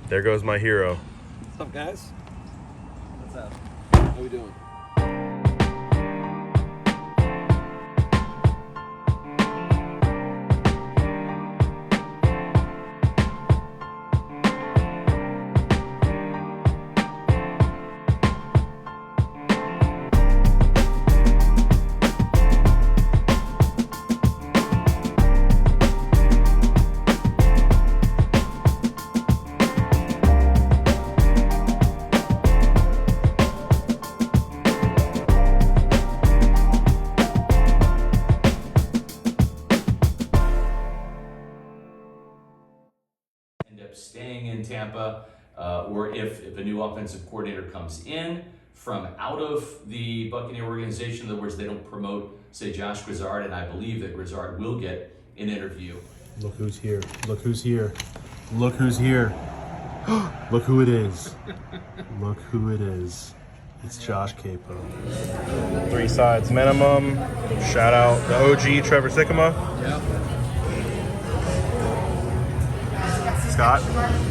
There goes my hero. What's up, guys? What's up? How we doing? Staying in Tampa, or if a new offensive coordinator comes in from out of the Buccaneer organization. In other words, they don't promote, say, Josh Grizzard, and I believe that Grizzard will get an interview. Look who's here. Look who's here. Look who's here. Look who it is. Look who it is. It's Josh Queipo. 3 sides minimum. Shout out the OG Trevor Sikkema. Yeah. Scott,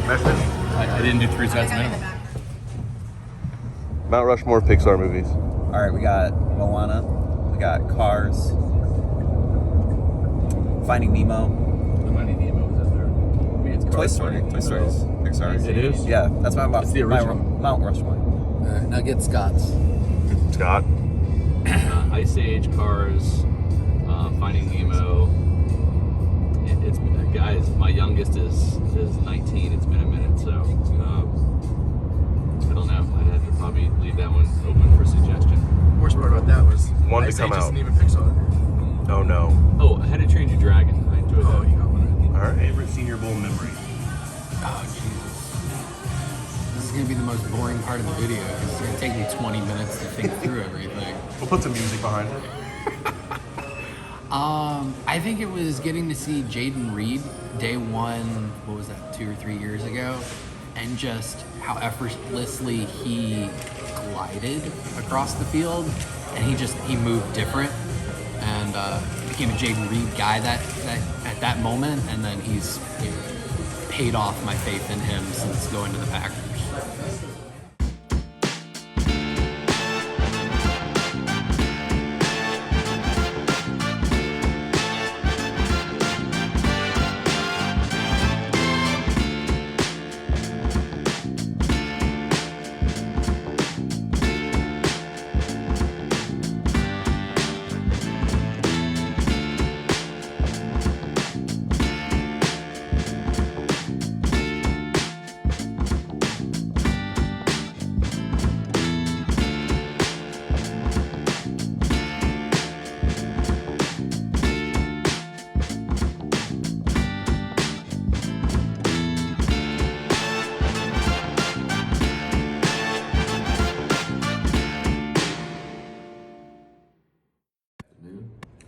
message? I didn't do 3 sides minimum. Mount Rushmore Pixar movies. All right, we got Moana, we got Cars, Finding Nemo, Finding Nemo is up there. I mean, it's Toy Story. Toy Story's Pixar. It is? Yeah, that's my It's the original. Mount Rushmore. Now get Scott's. Scott? Ice Age, Cars, Finding Nemo. It's guys. My youngest is 19. It's been a minute, so I don't know. I'd have to probably leave that one open for suggestion. Worst part about that was One to Ice come Age out. isn't even Pixar. Oh no. Oh, I had to Train Your Dragon. I enjoyed Oh, that. you got one. All right. Favorite Senior Bowl memory? Oh, Jesus. This is going to be the most boring part of the video because it's going to take me 20 minutes to think through everything. We'll put some music behind it. I think it was getting to see Jaden Reed day one, what was that, 2 or 3 years ago, and just how effortlessly he glided across the field, and he moved different, and became a Jaden Reed guy that at that moment, and then he's paid off my faith in him since going to the Packers.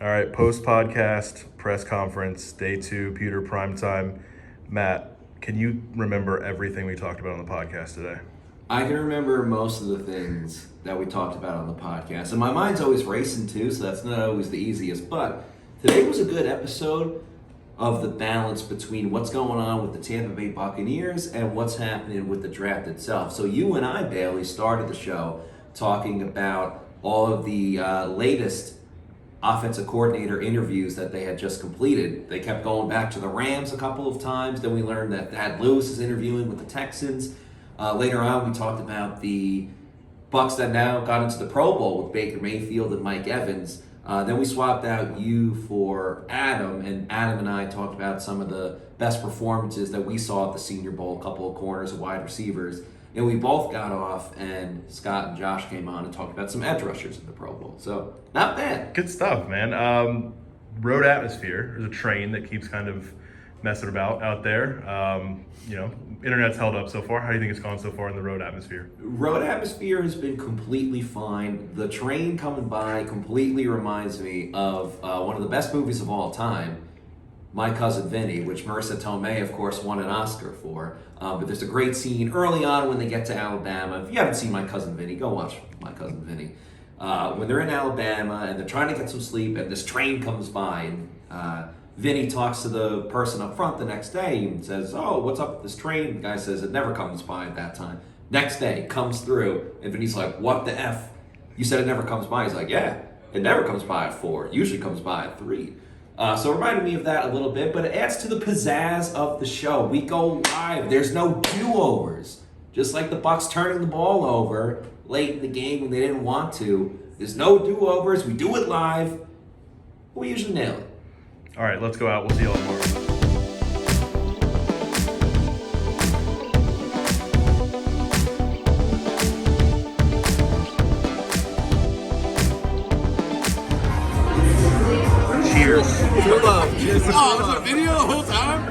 All right, post-podcast, press conference, day 2, Pewter primetime. Matt, can you remember everything we talked about on the podcast today? I can remember most of the things that we talked about on the podcast. And my mind's always racing too, so that's not always the easiest. But today was a good episode of the balance between what's going on with the Tampa Bay Buccaneers and what's happening with the draft itself. So you and I, Bailey, started the show talking about all of the latest offensive coordinator interviews that they had just completed. They kept going back to the Rams a couple of times. Then we learned that Thad Lewis is interviewing with the Texans. Later on, we talked about the Bucs that now got into the Pro Bowl with Baker Mayfield and Mike Evans. Then we swapped out you for Adam, and Adam and I talked about some of the best performances that we saw at the Senior Bowl, a couple of corners and wide receivers. And we both got off, and Scott and Josh came on and talked about some edge rushers in the Pro Bowl. So, not bad. Good stuff, man. Road atmosphere. There's a train that keeps kind of messing about out there. Internet's held up so far. How do you think it's gone so far in the road atmosphere? Road atmosphere has been completely fine. The train coming by completely reminds me of one of the best movies of all time, My Cousin Vinny, which Marissa Tomei, of course, won an Oscar for. But there's a great scene early on when they get to Alabama. If you haven't seen My Cousin Vinny, go watch My Cousin Vinny. When they're in Alabama and they're trying to get some sleep and this train comes by, and Vinny talks to the person up front the next day and says, oh, what's up with this train? The guy says it never comes by at that time. Next day, comes through, and Vinny's like, what the F? You said it never comes by. He's like, yeah, it never comes by at 4. It usually comes by at 3. So it reminded me of that a little bit, but it adds to the pizzazz of the show. We go live. There's no do-overs. Just like the Bucs turning the ball over late in the game when they didn't want to. There's no do-overs. We do it live. We usually nail it. All right, let's go out. We'll see you all tomorrow. Cheers. True love. Cheers. Oh, was it a video the whole time?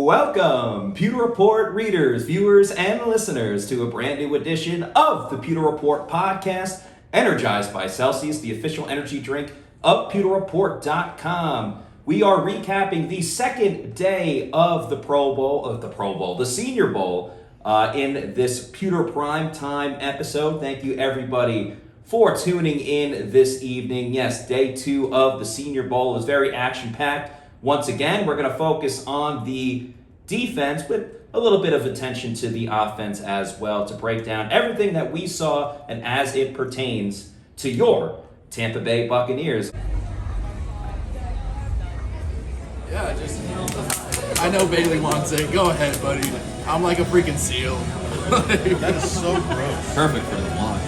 Welcome, Pewter Report readers, viewers, and listeners to a brand new edition of the Pewter Report podcast, energized by Celsius, the official energy drink of PewterReport.com. We are recapping the second day of the the Senior Bowl, in this Pewter Prime Time episode. Thank you, everybody, for tuning in this evening. Yes, day 2 of the Senior Bowl is very action-packed. Once again, we're going to focus on the defense with a little bit of attention to the offense as well to break down everything that we saw and as it pertains to your Tampa Bay Buccaneers. Yeah, I know Bailey wants it. Go ahead, buddy. I'm like a freaking seal. That is so gross. Perfect for the line.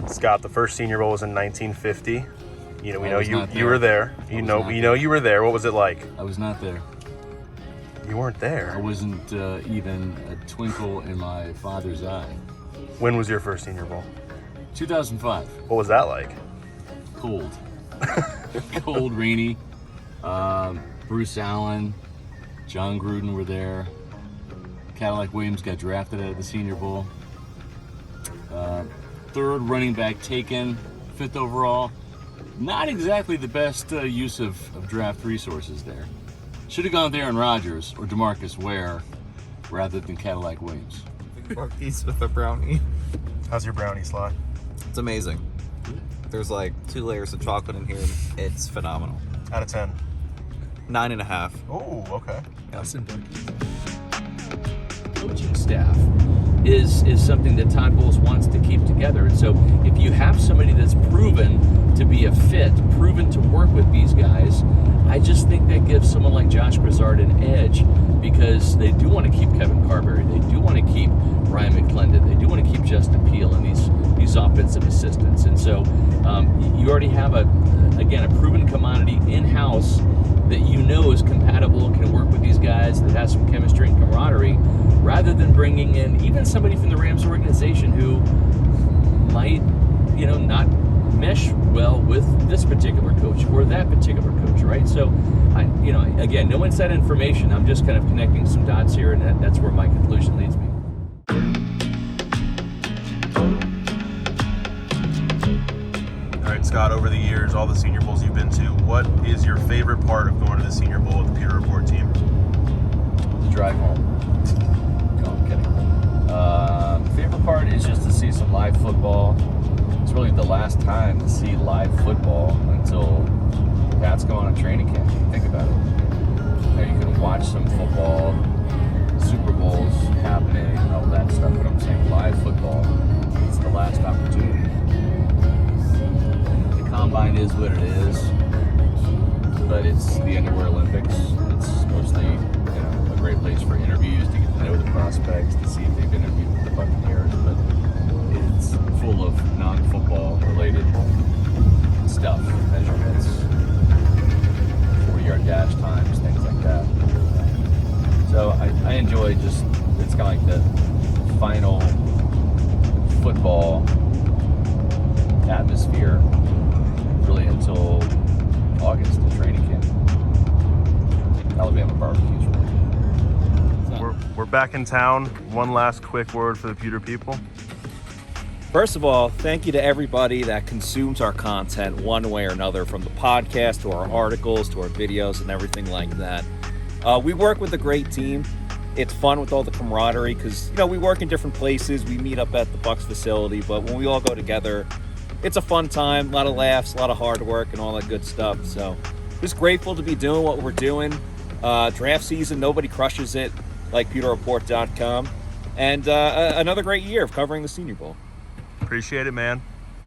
Scott, the first Senior Bowl was in 1950. You know, we I know was not you were there. You know you were there. What was it like? I was not there. You weren't I there. wasn't even a twinkle in my father's eye. When was your first Senior Bowl? 2005. What was that like? Cold. Cold, rainy. Bruce Allen, John Gruden were there. Cadillac Williams got drafted out of the Senior Bowl. Third running back taken, 5th overall. Not exactly the best use of draft resources there. Should have gone with Aaron Rodgers or DeMarcus Ware rather than Cadillac Williams. Marquise with a brownie. How's your brownie, Sly? It's amazing. There's like 2 layers of chocolate in here. It's phenomenal. Out of 10. 9.5. Oh, okay. Coaching staff is something that Todd Bowles wants to keep together. And so if you have somebody that's proven to be a fit, proven to work with these guys, I just think that gives someone like Josh Grizzard an edge, because they do want to keep Kevin Carberry, they do want to keep Ryan McClendon, they do want to keep Justin Peel and these offensive assistants. And so you already have a proven commodity in-house that you know is compatible, can work with these guys, that has some chemistry and camaraderie, rather than bringing in even somebody from the Rams organization who might, not mesh well with this particular coach or that particular coach, right? So, again, no inside information. I'm just kind of connecting some dots here, and that's where my conclusion leads me. All right, Scott, over the years, all the Senior Bowls you've been to, what is your favorite part of going to the Senior Bowl with the Pewter Report team? The drive home. No, I'm kidding. Favorite part is just to see some live football. It's really the last time to see live football until Pat's go on a training camp. Think about it. You can watch some football, Super Bowls happening, all that stuff, but I'm saying live football, it's the last opportunity. The combine is what it is, but it's the Underwear Olympics. It's mostly a great place for interviews, to get to know the prospects, to see if they've interviewed with the Buccaneers, but it's full of non-football related stuff, measurements, 40-yard dash times, things like that. So I enjoy just, it's kind of like the final football atmosphere really until August in training camp. Alabama barbecues really good. We're back in town. One last quick word for the Pewter people. First of all, thank you to everybody that consumes our content one way or another, from the podcast to our articles to our videos and everything like that. We work with a great team. It's fun with all the camaraderie because, we work in different places. We meet up at the Bucs facility, but when we all go together, it's a fun time, a lot of laughs, a lot of hard work and all that good stuff. So just grateful to be doing what we're doing. Draft season, nobody crushes it like PewterReport.com. And another great year of covering the Senior Bowl. Appreciate it, man.